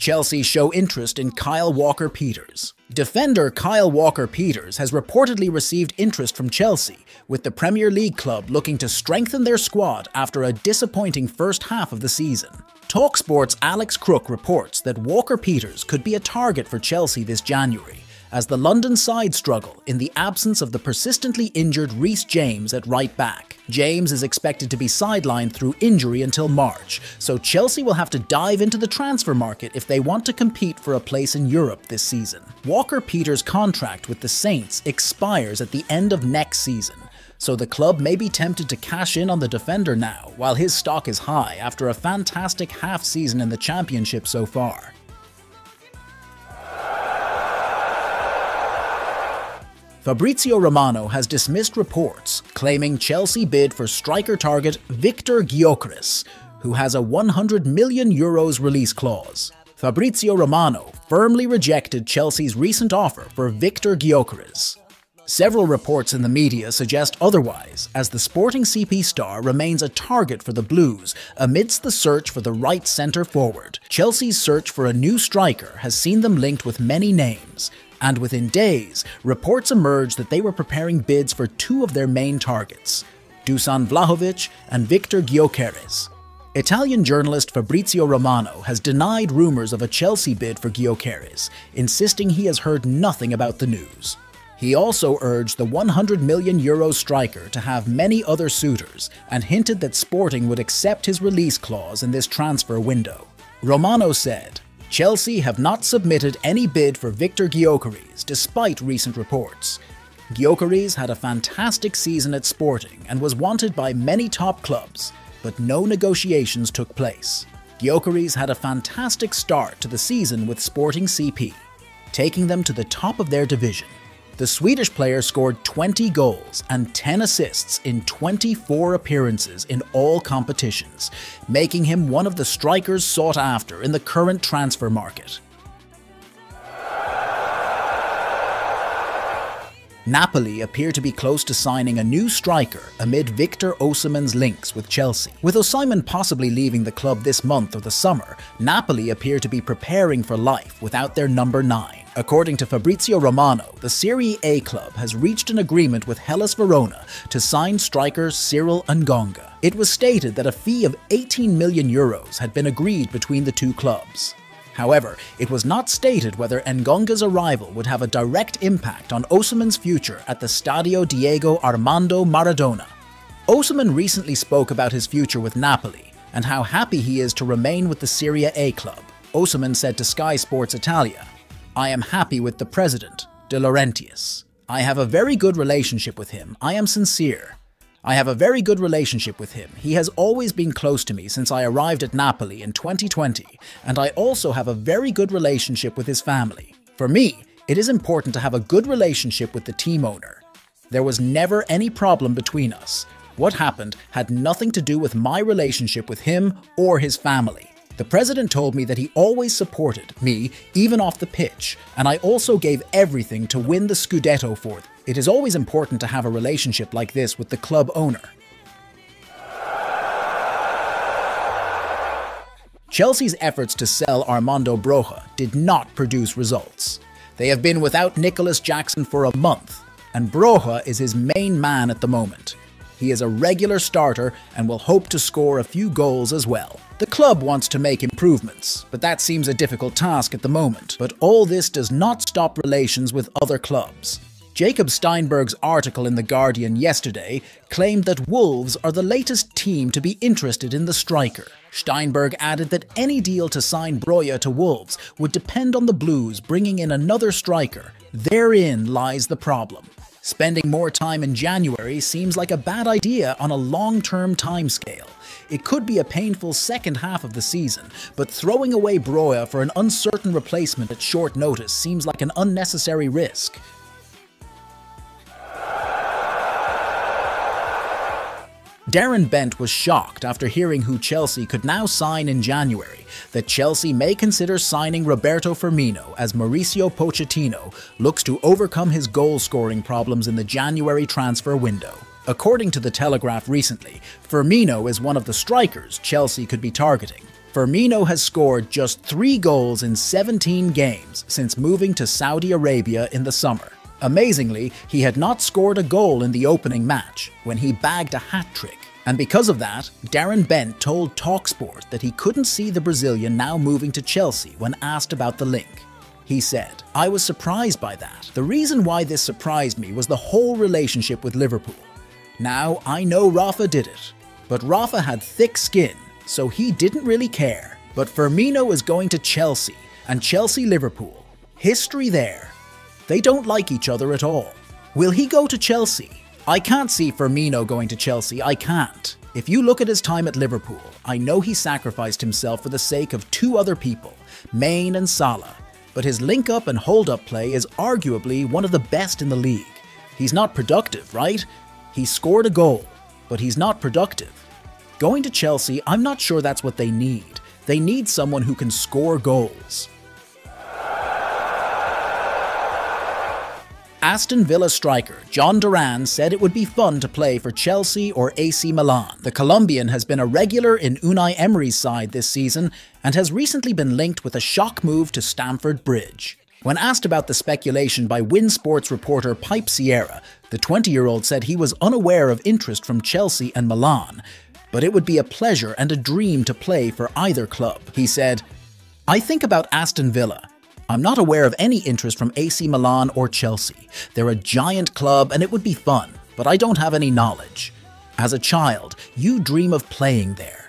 Chelsea show interest in Kyle Walker-Peters. Defender Kyle Walker-Peters has reportedly received interest from Chelsea, with the Premier League club looking to strengthen their squad after a disappointing first half of the season. TalkSport's Alex Crook reports that Walker-Peters could be a target for Chelsea this January, as the London side struggle in the absence of the persistently injured Reece James at right back. James is expected to be sidelined through injury until March, so Chelsea will have to dive into the transfer market if they want to compete for a place in Europe this season. Walker-Peters' contract with the Saints expires at the end of next season, so the club may be tempted to cash in on the defender now, while his stock is high after a fantastic half-season in the Championship so far. Fabrizio Romano has dismissed reports claiming Chelsea bid for striker target Victor Gyokeres, who has a €100 million release clause. Fabrizio Romano firmly rejected Chelsea's recent offer for Victor Gyokeres. Several reports in the media suggest otherwise, as the Sporting CP star remains a target for the Blues amidst the search for the right centre-forward. Chelsea's search for a new striker has seen them linked with many names, and within days, reports emerged that they were preparing bids for two of their main targets, Dusan Vlahovic and Victor Gyokeres. Italian journalist Fabrizio Romano has denied rumours of a Chelsea bid for Gyokeres, insisting he has heard nothing about the news. He also urged the €100 million striker to have many other suitors and hinted that Sporting would accept his release clause in this transfer window. Romano said, "Chelsea have not submitted any bid for Victor Gyokeres despite recent reports. Gyokeres had a fantastic season at Sporting and was wanted by many top clubs, but no negotiations took place. Gyokeres had a fantastic start to the season with Sporting CP, taking them to the top of their division. The Swedish player scored 20 goals and 10 assists in 24 appearances in all competitions, making him one of the strikers sought after in the current transfer market." Napoli appear to be close to signing a new striker amid Victor Osimhen's links with Chelsea. With Osimhen possibly leaving the club this month or the summer, Napoli appear to be preparing for life without their number 9. According to Fabrizio Romano, the Serie A club has reached an agreement with Hellas Verona to sign striker Cyril Ngonga. It was stated that a fee of €18 million had been agreed between the two clubs. However, it was not stated whether Ngonga's arrival would have a direct impact on Osimhen's future at the Stadio Diego Armando Maradona. Osimhen recently spoke about his future with Napoli and how happy he is to remain with the Serie A club. Osimhen said to Sky Sports Italia, "I am happy with the president, De Laurentiis. I have a very good relationship with him. I am sincere. I have a very good relationship with him. He has always been close to me since I arrived at Napoli in 2020, and I also have a very good relationship with his family. For me, it is important to have a good relationship with the team owner. There was never any problem between us. What happened had nothing to do with my relationship with him or his family. The president told me that he always supported me, even off the pitch, and I also gave everything to win the Scudetto for them. It is always important to have a relationship like this with the club owner." Chelsea's efforts to sell Armando Broja did not produce results. They have been without Nicholas Jackson for a month, and Broja is his main man at the moment. He is a regular starter and will hope to score a few goals as well. The club wants to make improvements, but that seems a difficult task at the moment. But all this does not stop relations with other clubs. Jacob Steinberg's article in The Guardian yesterday claimed that Wolves are the latest team to be interested in the striker. Steinberg added that any deal to sign Broja to Wolves would depend on the Blues bringing in another striker. Therein lies the problem. Spending more time in January seems like a bad idea on a long-term timescale. It could be a painful second half of the season, but throwing away Broja for an uncertain replacement at short notice seems like an unnecessary risk. Darren Bent was shocked after hearing who Chelsea could now sign in January, that Chelsea may consider signing Roberto Firmino as Mauricio Pochettino looks to overcome his goal-scoring problems in the January transfer window. According to The Telegraph recently, Firmino is one of the strikers Chelsea could be targeting. Firmino has scored just 3 goals in 17 games since moving to Saudi Arabia in the summer. Amazingly, he had not scored a goal in the opening match, when he bagged a hat-trick. And because of that, Darren Bent told TalkSport that he couldn't see the Brazilian now moving to Chelsea when asked about the link. He said, "I was surprised by that. The reason why this surprised me was the whole relationship with Liverpool. Now, I know Rafa did it, but Rafa had thick skin, so he didn't really care. But Firmino is going to Chelsea, and Chelsea-Liverpool. History there. They don't like each other at all. Will he go to Chelsea? I can't see Firmino going to Chelsea, I can't. If you look at his time at Liverpool, I know he sacrificed himself for the sake of 2 other people, Mane and Salah. But his link-up and hold-up play is arguably one of the best in the league. He's not productive, right? He scored a goal, but he's not productive. Going to Chelsea, I'm not sure that's what they need. They need someone who can score goals." Aston Villa striker John Duran said it would be fun to play for Chelsea or AC Milan. The Colombian has been a regular in Unai Emery's side this season and has recently been linked with a shock move to Stamford Bridge. When asked about the speculation by Win Sports reporter Pipe Sierra, the 20-year-old said he was unaware of interest from Chelsea and Milan, but it would be a pleasure and a dream to play for either club. He said, "I think about Aston Villa. I'm not aware of any interest from AC Milan or Chelsea. They're a giant club and it would be fun, but I don't have any knowledge. As a child, you dream of playing there."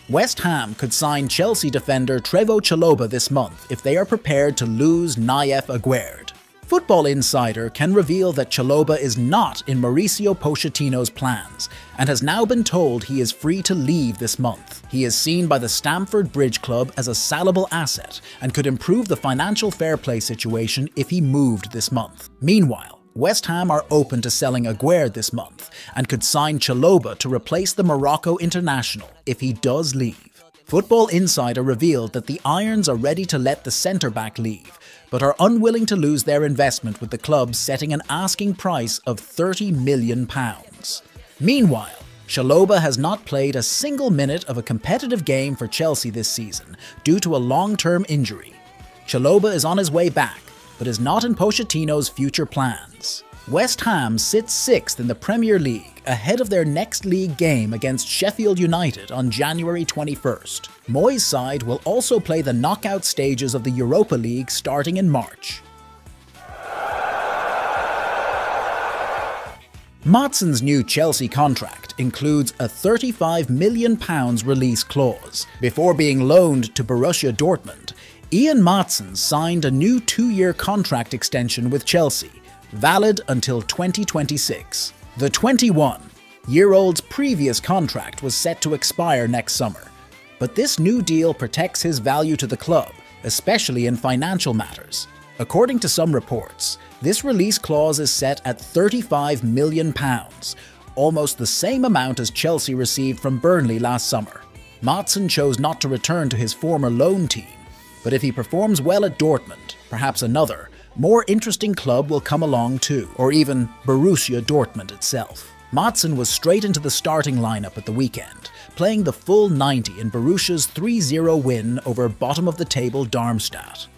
West Ham could sign Chelsea defender Trevoh Chalobah this month if they are prepared to lose Nayef Aguerd. Football Insider can reveal that Chalobah is not in Mauricio Pochettino's plans and has now been told he is free to leave this month. He is seen by the Stamford Bridge club as a sellable asset and could improve the financial fair play situation if he moved this month. Meanwhile, West Ham are open to selling Aguerd this month and could sign Chalobah to replace the Morocco international if he does leave. Football Insider revealed that the Irons are ready to let the centre-back leave, but are unwilling to lose their investment, with the club setting an asking price of £30 million. Meanwhile, Chalobah has not played a single minute of a competitive game for Chelsea this season due to a long-term injury. Chalobah is on his way back, but is not in Pochettino's future plans. West Ham sits 6th in the Premier League, ahead of their next league game against Sheffield United on January 21st. Moyes' side will also play the knockout stages of the Europa League starting in March. Maatsen's new Chelsea contract includes a £35 million release clause. Before being loaned to Borussia Dortmund, Ian Maatsen signed a new 2-year contract extension with Chelsea, valid until 2026. The 21-year-old's previous contract was set to expire next summer, but this new deal protects his value to the club, especially in financial matters. According to some reports, this release clause is set at £35 million, almost the same amount as Chelsea received from Burnley last summer. Maatsen chose not to return to his former loan team, but if he performs well at Dortmund, perhaps another, more interesting club will come along too, or even Borussia Dortmund itself. Maatsen was straight into the starting lineup at the weekend, playing the full 90 in Borussia's 3-0 win over bottom-of-the-table Darmstadt.